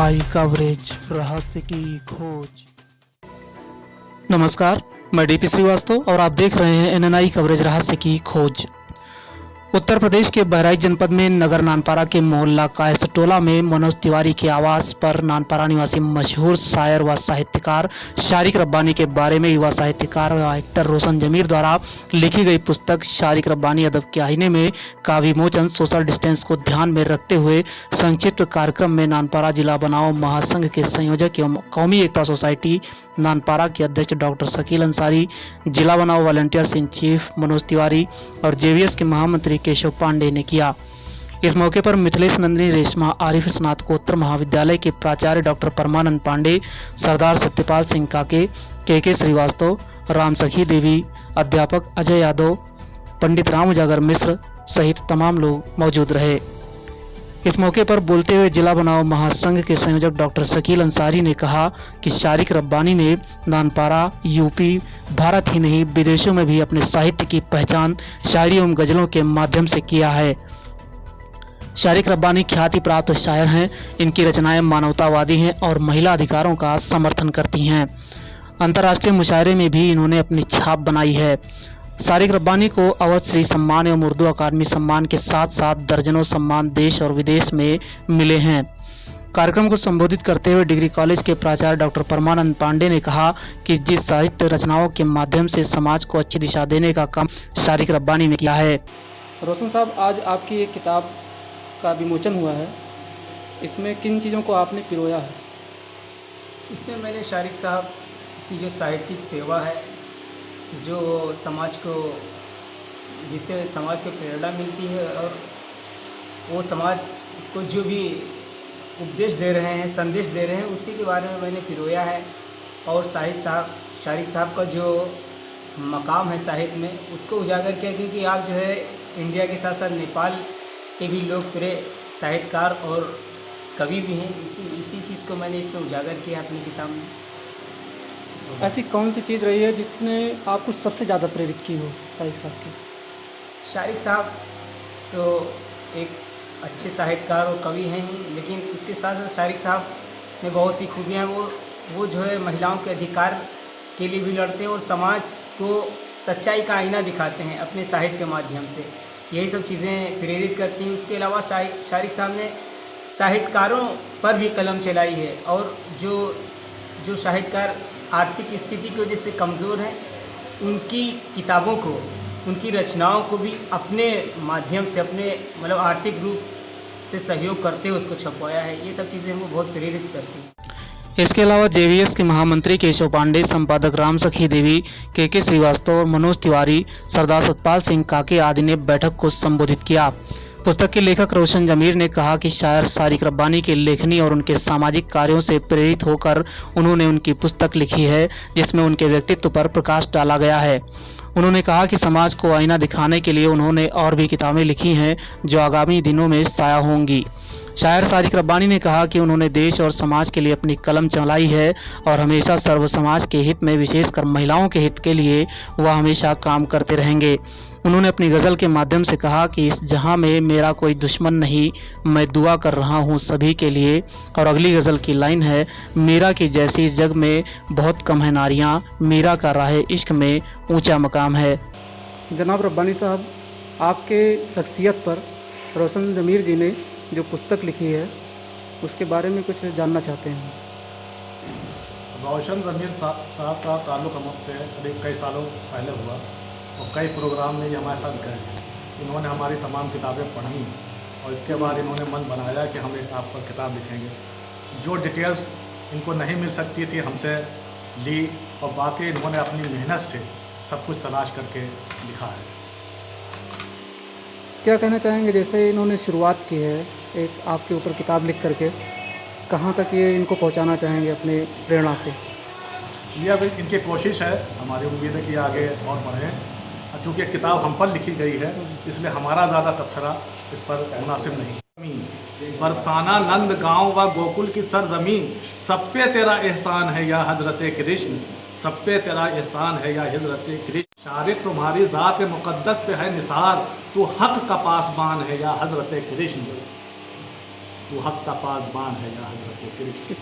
आई coverage, रहस्य की खोज। नमस्कार, मैं डीपी श्रीवास्तव और आप देख रहे हैं एनएनआई कवरेज रहस्य की खोज। उत्तर प्रदेश के बहराइच जनपद में नगर नानपारा के मोहल्ला कायसटोला में मनोज तिवारी के आवास पर नानपारा निवासी मशहूर शायर व साहित्यकार शारिक रब्बानी के बारे में युवा साहित्यकार व एक्टर रोशन जमीर द्वारा लिखी गई पुस्तक शारिक रब्बानी अदब के आईने में का विमोचन सोशल डिस्टेंस को ध्यान में रखते हुए संक्षिप्त कार्यक्रम में नानपारा जिला बनाओ महासंघ के संयोजक एवं कौमी एकता सोसाइटी नानपारा के अध्यक्ष डॉक्टर शकील अंसारी, जिला बनाओ volunteers in chief Manoj Tiwari और जेवीएस के महामंत्री केशव पांडे ने किया। इस मौके पर मिथिलेश नंदिनी रेशमा आरिफ स्नातकोत्तर महाविद्यालय के प्राचार्य डॉक्टर परमानंद पांडे, सरदार सत्यपाल सिंह काके, के श्रीवास्तव, राम सखी देवी, अध्यापक अजय यादव, पंडित राम उजागर मिश्र सहित तमाम लोग मौजूद रहे। इस मौके पर बोलते हुए जिला बनाओ महासंघ के संयोजक डॉक्टर शकील अंसारी ने कहा कि शारिक रब्बानी ने नानपारा, यूपी, भारत ही नहीं विदेशों में भी अपने साहित्य की पहचान शायरी एवं गजलों के माध्यम से किया है। शारिक रब्बानी ख्याति प्राप्त शायर हैं। इनकी रचनाएं मानवतावादी हैं और महिला अधिकारों का समर्थन करती हैं। अंतर्राष्ट्रीय मुशायरे में भी इन्होंने अपनी छाप बनाई है। शारिक रब्बानी को अवध श्री सम्मान एवं उर्दू अकादमी सम्मान के साथ साथ दर्जनों सम्मान देश और विदेश में मिले हैं। कार्यक्रम को संबोधित करते हुए डिग्री कॉलेज के प्राचार्य डॉक्टर परमानंद पांडे ने कहा कि जिस साहित्य रचनाओं के माध्यम से समाज को अच्छी दिशा देने का काम शारिक रब्बानी ने किया है। रोशन साहब, आज आपकी एक किताब का विमोचन हुआ है, इसमें किन चीज़ों को आपने पिरोया है? इसमें मैंने शारिक साहब की जो साहित्यिक सेवा है, जो समाज को, जिससे समाज को प्रेरणा मिलती है और वो समाज को जो भी उपदेश दे रहे हैं, संदेश दे रहे हैं, उसी के बारे में मैंने पिरोया है। और शारिक साहब का जो मकाम है साहित्य में, उसको उजागर किया, क्योंकि आप जो है इंडिया के साथ साथ नेपाल के भी लोकप्रिय साहित्यकार और कवि भी हैं। इसी चीज़ को मैंने इसमें उजागर किया अपनी किताब में। ऐसी कौन सी चीज़ रही है जिसने आपको सबसे ज़्यादा प्रेरित की हो शारिक साहब की? शारिक साहब तो एक अच्छे साहित्यकार और कवि हैं ही, लेकिन उसके साथ साथ शारिक साहब में बहुत सी खूबियाँ हैं। वो जो है महिलाओं के अधिकार के लिए भी लड़ते हैं और समाज को सच्चाई का आईना दिखाते हैं अपने साहित्य के माध्यम से। यही सब चीज़ें प्रेरित करती हैं। उसके अलावा शारिक साहब ने साहित्यकारों पर भी कलम चलाई है और जो साहित्यकार आर्थिक स्थिति की वजह से कमज़ोर हैं, उनकी किताबों को, उनकी रचनाओं को भी अपने माध्यम से, अपने मतलब आर्थिक रूप से सहयोग करते हुए उसको छपवाया है। ये सब चीज़ें हमको बहुत प्रेरित करती हैं। इसके अलावा जेवीएस के महामंत्री केशव पांडे, संपादक राम सखी देवी, के श्रीवास्तव और मनोज तिवारी, सरदार सतपाल सिंह काके आदि ने बैठक को संबोधित किया। पुस्तक के लेखक रोशन जमीर ने कहा कि शायर शारिक रब्बानी की लेखनी और उनके सामाजिक कार्यों से प्रेरित होकर उन्होंने उनकी पुस्तक लिखी है, जिसमें उनके व्यक्तित्व पर प्रकाश डाला गया है। उन्होंने कहा कि समाज को आईना दिखाने के लिए उन्होंने और भी किताबें लिखी हैं जो आगामी दिनों में शाया होंगी। शायर शारिक रब्बानी ने कहा कि उन्होंने देश और समाज के लिए अपनी कलम चलाई है और हमेशा सर्व समाज के हित में, विशेषकर महिलाओं के हित के लिए वह हमेशा काम करते रहेंगे। उन्होंने अपनी गज़ल के माध्यम से कहा कि इस जहां में मेरा कोई दुश्मन नहीं, मैं दुआ कर रहा हूं सभी के लिए। और अगली गज़ल की लाइन है, मीरा की जैसी जग में बहुत कम है नारियां, मीरा का राह इश्क में ऊंचा मकाम है। जनाब रब्बानी साहब, आपके शख्सियत पर रोशन जमीर जी ने जो पुस्तक लिखी है उसके बारे में कुछ जानना चाहते हैं। रोशन जमीर साहब का ताल्लुक़ हमसे करीब कई सालों पहले हुआ और कई प्रोग्राम में ये हमारे साथ गए। इन्होंने हमारी तमाम किताबें पढ़ी और इसके बाद इन्होंने मन बनाया कि हम एक आप पर किताब लिखेंगे। जो डिटेल्स इनको नहीं मिल सकती थी हमसे ली और बाकी इन्होंने अपनी मेहनत से सब कुछ तलाश करके लिखा है। क्या कहना चाहेंगे, जैसे इन्होंने शुरुआत की है एक आपके ऊपर किताब लिख करके, कहाँ तक ये इनको पहुँचाना चाहेंगे अपने प्रेरणा से? ये अब इनकी कोशिश है, हमारी उम्मीद है कि आगे और बढ़ें। चूँकि किताब हम पर लिखी गई है इसलिए हमारा ज़्यादा तबसरा इस पर मुनासिब नहीं। बरसाना नंद गांव व गोकुल की सरजमीन, सब पे तेरा एहसान है या हजरत कृष्ण, सब पे तेरा एहसान है या हजरत कृष्ण। शारिक तुम्हारी ज़ात मुक़द्दस पे है निसार, तू हक का पासबान है या हजरत कृष्ण। वो हक का पासबान है या हजरत कृष्ण।